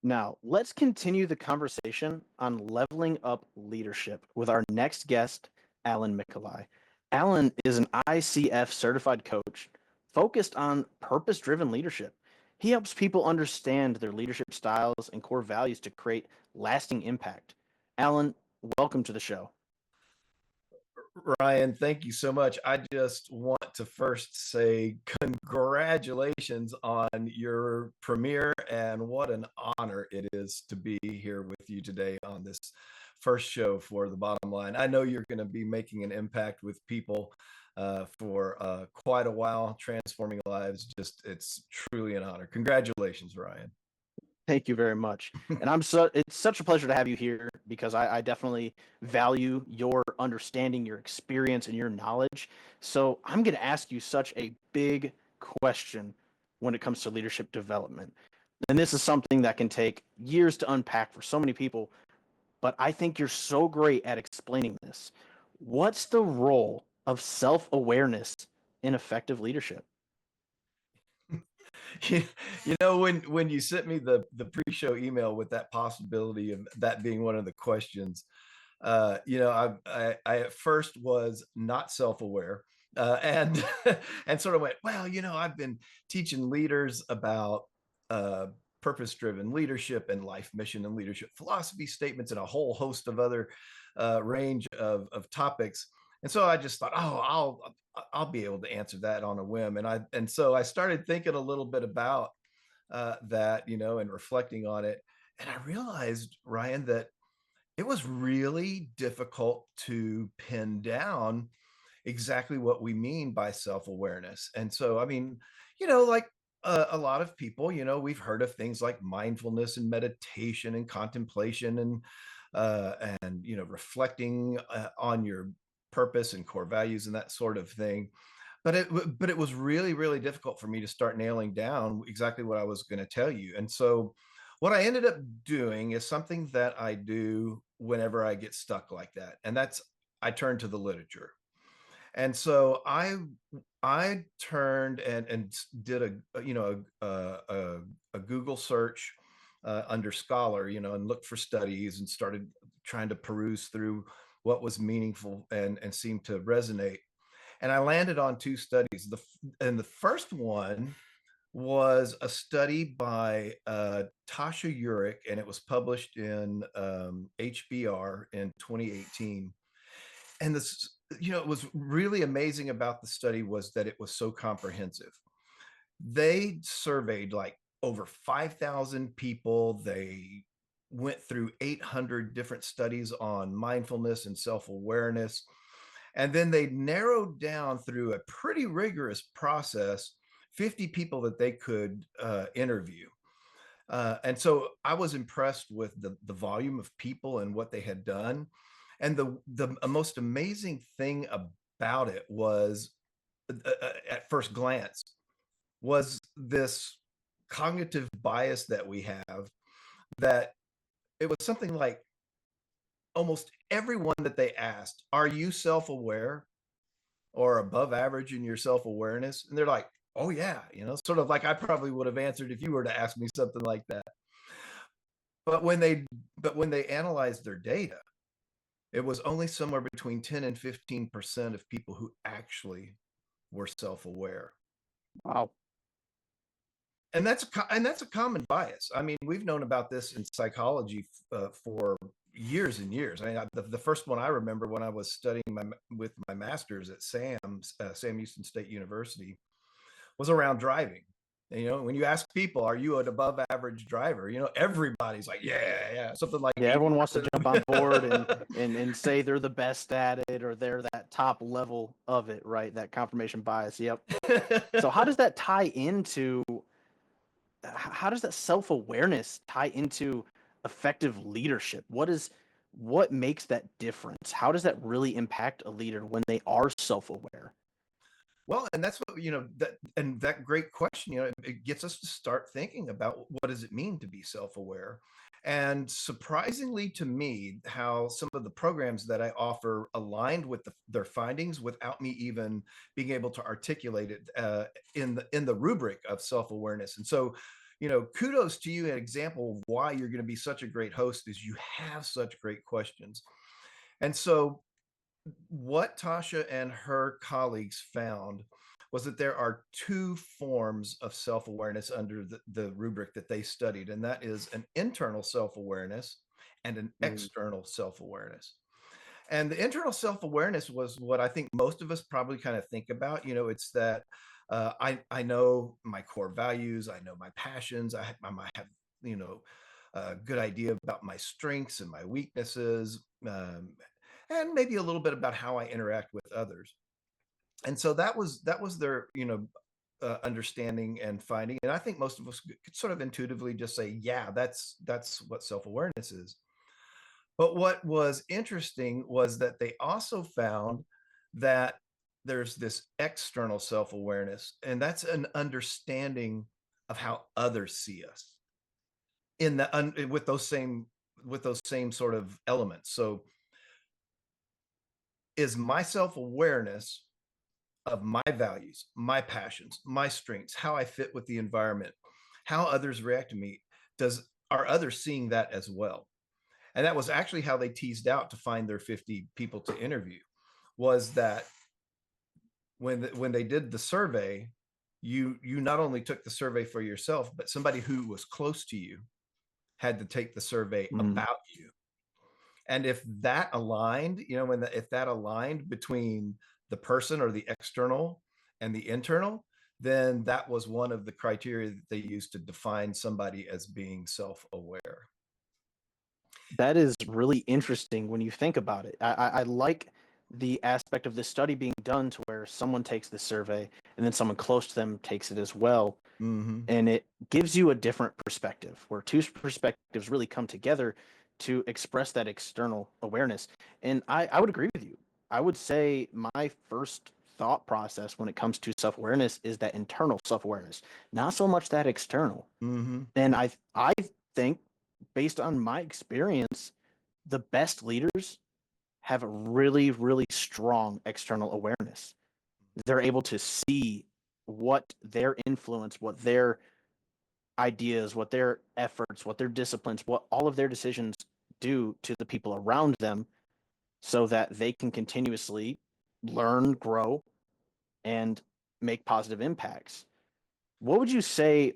Now, let's continue the conversation on leveling up leadership with our next guest, Alan Mikolaj. Alan is an ICF certified coach focused on purpose driven leadership. He helps people understand their leadership styles and core values to create lasting impact. Alan, welcome to the show. Ryan, thank you so much. I just want to first say congratulations on your premiere and what an honor it is to be here with you today on this first show for The Bottom Line. I know you're going to be making an impact with people for quite a while, transforming lives. Just, it's truly an honor. Congratulations, Ryan. Thank you very much. And it's such a pleasure to have you here because I definitely value your understanding, your experience, and your knowledge. So I'm going to ask you such a big question when it comes to leadership development. And this is something that can take years to unpack for so many people, but I think you're so great at explaining this. What's the role of self-awareness in effective leadership? you, you know, when you sent me the pre-show email with that possibility of that being one of the questions, I at first was not self-aware, and and sort of went, well, I've been teaching leaders about purpose-driven leadership and life mission and leadership philosophy statements and a whole host of other range of topics. And so I just thought, oh, I'll be able to answer that on a whim. And so I started thinking a little bit about that, and reflecting on it. And I realized, Ryan, that it was really difficult to pin down exactly what we mean by self-awareness. And so, I mean, like a lot of people, we've heard of things like mindfulness and meditation and contemplation and reflecting on your purpose and core values and that sort of thing. But it was really, really difficult for me to start nailing down exactly what I was going to tell you. And so what I ended up doing is something that I do whenever I get stuck like that. And that's I turn to the literature. And so I turned and did a Google search under Scholar, and looked for studies and started trying to peruse through what was meaningful and seemed to resonate. And I landed on two studies. The first one was a study by Tasha Urich, and it was published in HBR in 2018. And this, it was really amazing about the study was that it was so comprehensive. They surveyed like over 5,000 people. They went through 800 different studies on mindfulness and self-awareness. And then they narrowed down through a pretty rigorous process 50 people that they could interview. And so I was impressed with the volume of people and what they had done. And the most amazing thing about it was, at first glance, was this cognitive bias that we have, that it was something like almost everyone that they asked, are you self-aware or above average in your self-awareness? And they're like, oh yeah, sort of like I probably would have answered if you were to ask me something like that. But when they analyzed their data, it was only somewhere between 10 and 15% of people who actually were self-aware. Wow. And that's a common bias. I mean, we've known about this in psychology for years and years. I mean, the first one I remember when I was studying with my master's at Sam Houston State University, was around driving. And, when you ask people, are you an above average driver? Everybody's like, yeah, something like Yeah, 80. everyone wants to jump on board and say they're the best at it or they're that top level of it, right? That confirmation bias. Yep. So how does that self-awareness tie into effective leadership? What makes that difference? How does that really impact a leader when they are self-aware? Well, and that's what, that great question, it gets us to start thinking about what does it mean to be self-aware. And surprisingly to me, how some of the programs that I offer aligned with their findings without me even being able to articulate it in the rubric of self-awareness. And so, kudos to you. An example of why you're going to be such a great host is you have such great questions. And so what Tasha and her colleagues found was that there are two forms of self-awareness under the rubric that they studied, and that is an internal self-awareness and an external self-awareness. And the internal self-awareness was what I think most of us probably kind of think about. It's that I know my core values, I know my passions, I might have a good idea about my strengths and my weaknesses, and maybe a little bit about how I interact with others. And so that was their understanding and finding. And I think most of us could sort of intuitively just say, yeah, that's what self-awareness is. But what was interesting was that they also found that there's this external self-awareness, and that's an understanding of how others see us in the with those same sort of elements. So is my self-awareness of my values, my passions, my strengths, how I fit with the environment, how others react to me, are others seeing that as well? And that was actually how they teased out to find their 50 people to interview, was that when they did the survey, you not only took the survey for yourself, but somebody who was close to you had to take the survey about you. And if that aligned, if that aligned between the person or the external and the internal, then that was one of the criteria that they used to define somebody as being self-aware. That is really interesting when you think about it. I like the aspect of this study being done to where someone takes the survey and then someone close to them takes it as well. Mm-hmm. And it gives you a different perspective where two perspectives really come together to express that external awareness. And I would agree with you. I would say my first thought process when it comes to self awareness is that internal self awareness, not so much that external. Mm-hmm. And I think, based on my experience, the best leaders have a really, really strong external awareness. They're able to see what their influence, what their ideas, what their efforts, what their disciplines, what all of their decisions do to the people around them so that they can continuously learn, grow, and make positive impacts. What would you say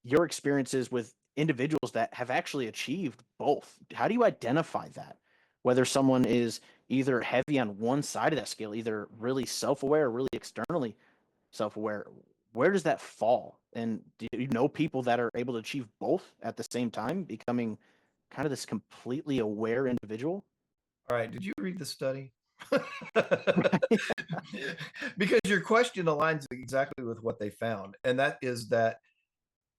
your experiences with individuals that have actually achieved both? How do you identify that? Whether someone is either heavy on one side of that scale, either really self aware or really externally self aware, where does that fall? And do you know people that are able to achieve both at the same time, becoming kind of this completely aware individual? All right. Did you read the study? Because your question aligns exactly with what they found. And that is that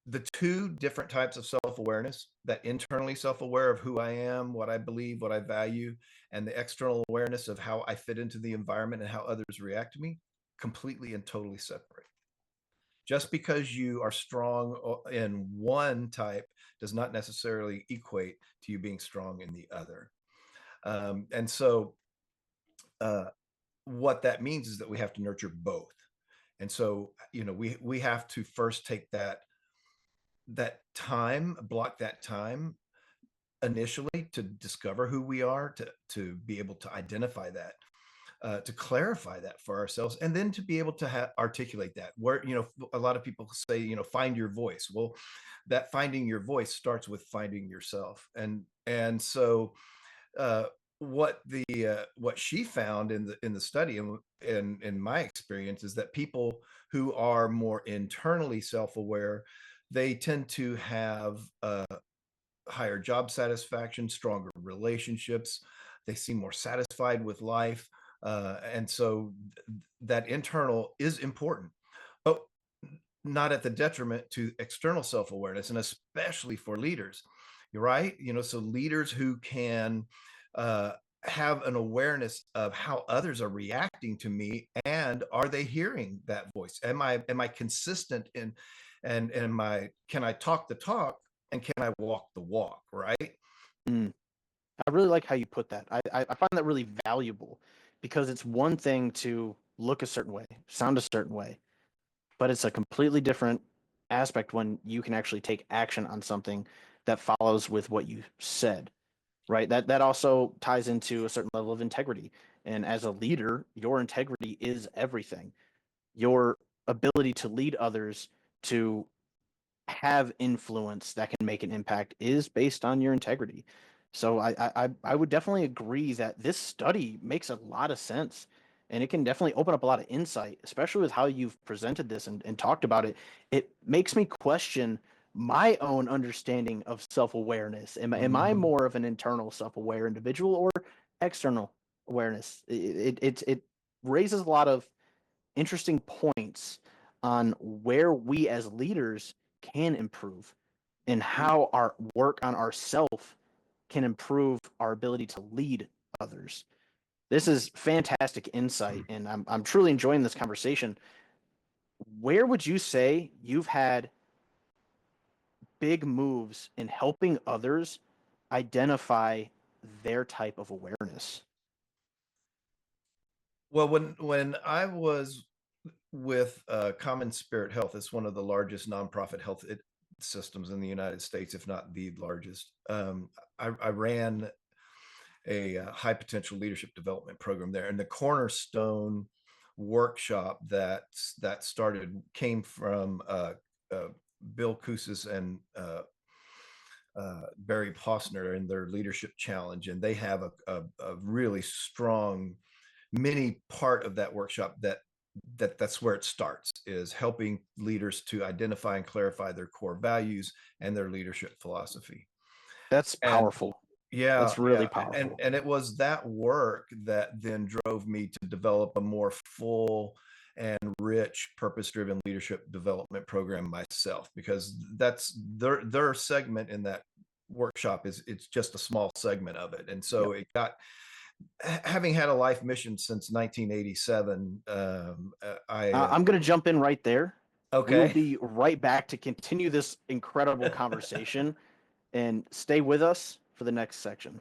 the two different types of self-awareness, that internally self-aware of who I am, what I believe, what I value, and the external awareness of how I fit into the environment and how others react to me, completely and totally separate. Just because you are strong in one type does not necessarily equate to you being strong in the other. And so what that means is that we have to nurture both. And so, we have to first take that time, block that time initially to discover who we are, to be able to identify that, to clarify that for ourselves, and then to be able to articulate that. Where a lot of people say, find your voice. Well, that finding your voice starts with finding yourself, and so what she found in the study, and in my experience, is that people who are more internally self-aware, they tend to have higher job satisfaction, stronger relationships. They seem more satisfied with life. And so that internal is important, but not at the detriment to external self-awareness, and especially for leaders. You're right. So leaders who can uh, have an awareness of how others are reacting to me, and are they hearing that voice? Am I consistent in, and can I talk the talk, and can I walk the walk, right? Mm. I really like how you put that. I find that really valuable because it's one thing to look a certain way, sound a certain way, but it's a completely different aspect when you can actually take action on something that follows with what you said, right? That also ties into a certain level of integrity. And as a leader, your integrity is everything. Your ability to lead others to have influence that can make an impact is based on your integrity. So I would definitely agree that this study makes a lot of sense, and it can definitely open up a lot of insight, especially with how you've presented this and talked about it. It makes me question my own understanding of self-awareness. Am I Mhm. more of an internal self-aware individual or external awareness? It raises a lot of interesting points on where we as leaders can improve and how our work on ourself can improve our ability to lead others. This is fantastic insight, and I'm truly enjoying this conversation. Where would you say you've had big moves in helping others identify their type of awareness? Well, when I was with Common Spirit Health, it's one of the largest nonprofit health systems in the United States, if not the largest. I ran a high potential leadership development program there, and the cornerstone workshop that started came from Bill Koussis and Barry Posner and their leadership challenge, and they have a really strong mini part of that workshop that's where it starts, is helping leaders to identify and clarify their core values and their leadership philosophy. That's And powerful. yeah, That's really yeah, and powerful. and it was that work that then drove me to develop a more full and rich purpose-driven leadership development program myself, because that's their segment in that workshop is it's just a small segment of it. And so Yep. it got, having had a life mission since 1987, I I'm going to jump in right there. We will okay. be right back to continue this incredible conversation and stay with us for the next section.